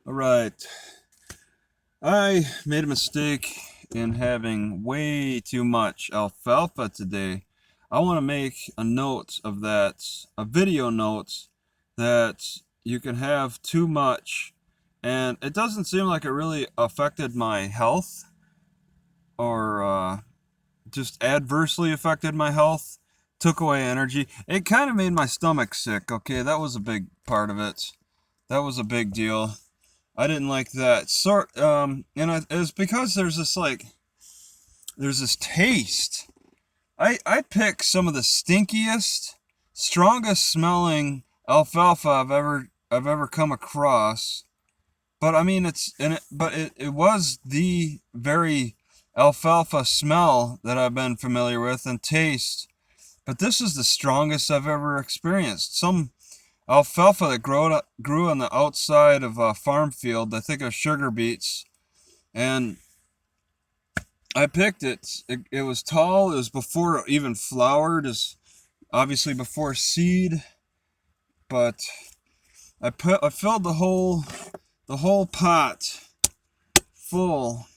All right. I made a mistake in having way too much alfalfa today. I want to make a note of that, a video note that you can have too much, and it doesn't seem like it really affected my health or just adversely affected my health, took away energy. It kind of made my stomach sick. Okay, that was a big part of it. That was a big deal. I didn't like that. It's because there's this taste. I pick some of the stinkiest, strongest smelling alfalfa I've ever come across. But I mean, it was the very alfalfa smell that I've been familiar with and taste. But this is the strongest I've ever experienced. Some alfalfa that grew on the outside of a farm field. I think of sugar beets, and I picked it. It was tall. It was before it even flowered. Is obviously before seed, but I filled the whole pot full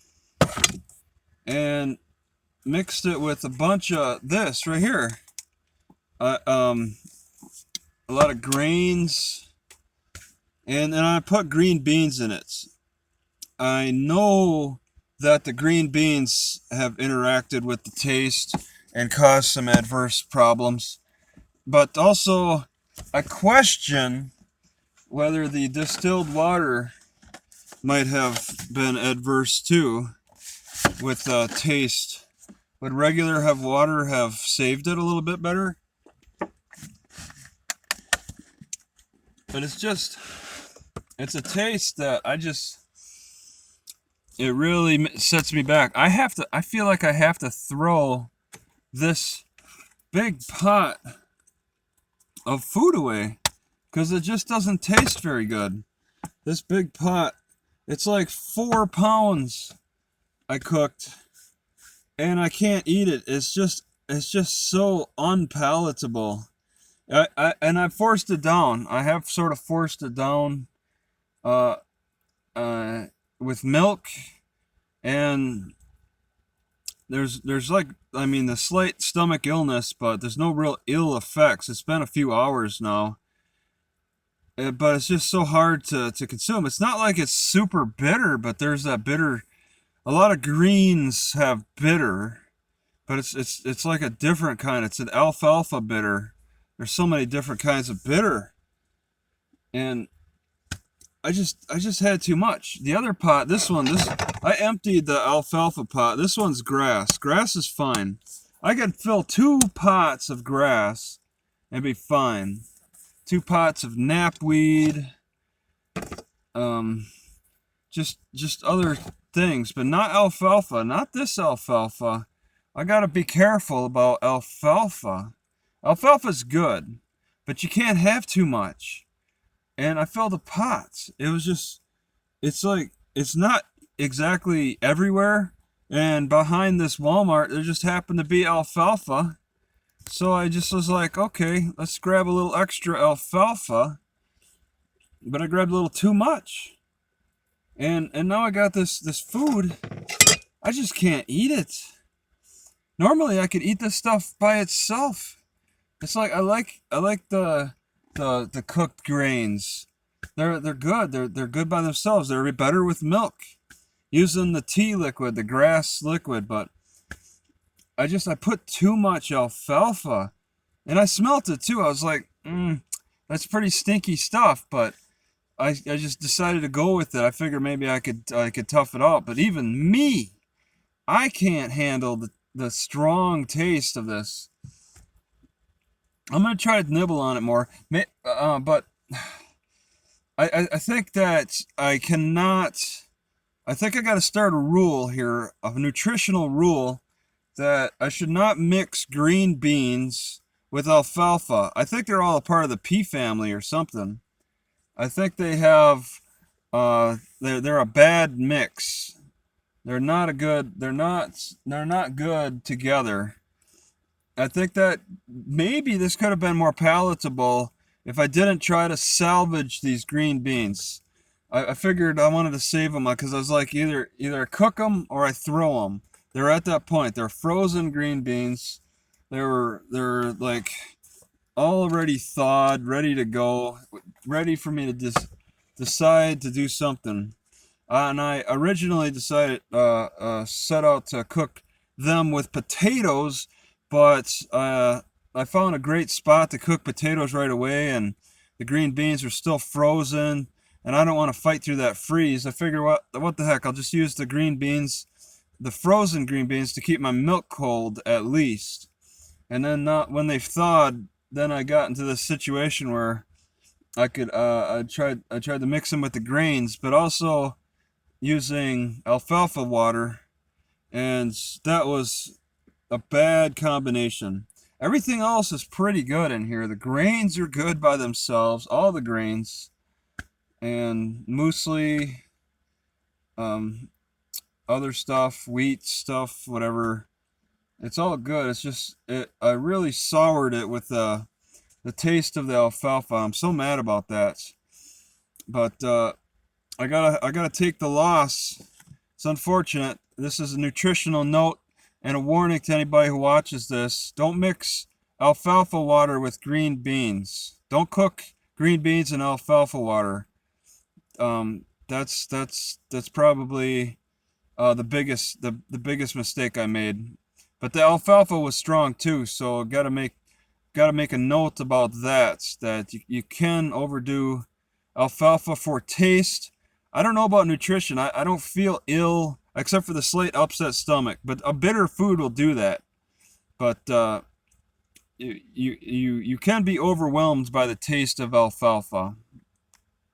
and mixed it with a bunch of this right here. Uh, um, a lot of grains, and then I put green beans in it. I know that the green beans have interacted with the taste and caused some adverse problems, but also I question whether the distilled water might have been adverse too with taste. Would regular have water have saved it a little bit better? But it's a taste that it really sets me back. I feel like I have to throw this big pot of food away because it just doesn't taste very good. This big pot, it's like 4 pounds I cooked, and I can't eat it. It's just so unpalatable. I forced it down. I have sort of forced it down uh, uh, with milk, and there's like, I mean, the slight stomach illness, but there's no real ill effects. It's been a few hours now, but it's just so hard to consume. It's not like it's super bitter, but there's that bitter. A lot of greens have bitter, but it's like a different kind. It's an alfalfa bitter. There's so many different kinds of bitter, and I just had too much. The other pot, this I emptied the alfalfa pot. This one's grass. Grass is fine. I could fill 2 pots of grass and be fine. 2 pots of knapweed, um, just other things, but not alfalfa. Not this alfalfa. I gotta be careful about alfalfa. Alfalfa's good, but you can't have too much. And I filled the pots. It's like, it's not exactly everywhere. And behind this Walmart, there just happened to be alfalfa. So I just was like, okay, let's grab a little extra alfalfa. But I grabbed a little too much. And now I got this food. I just can't eat it. Normally I could eat this stuff by itself. It's like I like the cooked grains. They're good. They're good by themselves. They're better with milk. Using the tea liquid, the grass liquid, but I put too much alfalfa, and I smelt it too. I was like, that's pretty stinky stuff, but I just decided to go with it. I figured maybe I could tough it out, but even me, I can't handle the strong taste of this. I'm gonna try to nibble on it more, but I think that I cannot. I think I got to start a rule here, a nutritional rule, that I should not mix green beans with alfalfa. I think they're all a part of the pea family or something. I think they have. They're a bad mix. They're not a good. They're not good together. I think that maybe this could have been more palatable if I didn't try to salvage these green beans. I figured I wanted to save them because I was like, either I cook them or I throw them. They're at that point. They're frozen green beans. They're like already thawed, ready to go, ready for me to decide to do something. And I originally decided set out to cook them with potatoes, but I found a great spot to cook potatoes right away, and the green beans are still frozen, and I don't want to fight through that freeze. I figure what the heck, I'll just use the green beans, the frozen green beans, to keep my milk cold at least. And then not when they've thawed, then I got into this situation where I tried to mix them with the grains, but also using alfalfa water, and that was a bad combination. Everything else is pretty good in here. The grains are good by themselves, all the grains, and muesli, um, other stuff, wheat stuff, whatever. It's all good. It's just I really soured it with the taste of the alfalfa. I'm so mad about that. But I gotta take the loss. It's unfortunate. This is a nutritional note and a warning to anybody who watches this. Don't mix alfalfa water with green beans. Don't cook green beans in alfalfa water. That's probably the biggest mistake I made. But the alfalfa was strong too, so gotta make a note about that. That you can overdo alfalfa for taste. I don't know about nutrition. I don't feel ill except for the slight upset stomach. But a bitter food will do that. But you can be overwhelmed by the taste of alfalfa.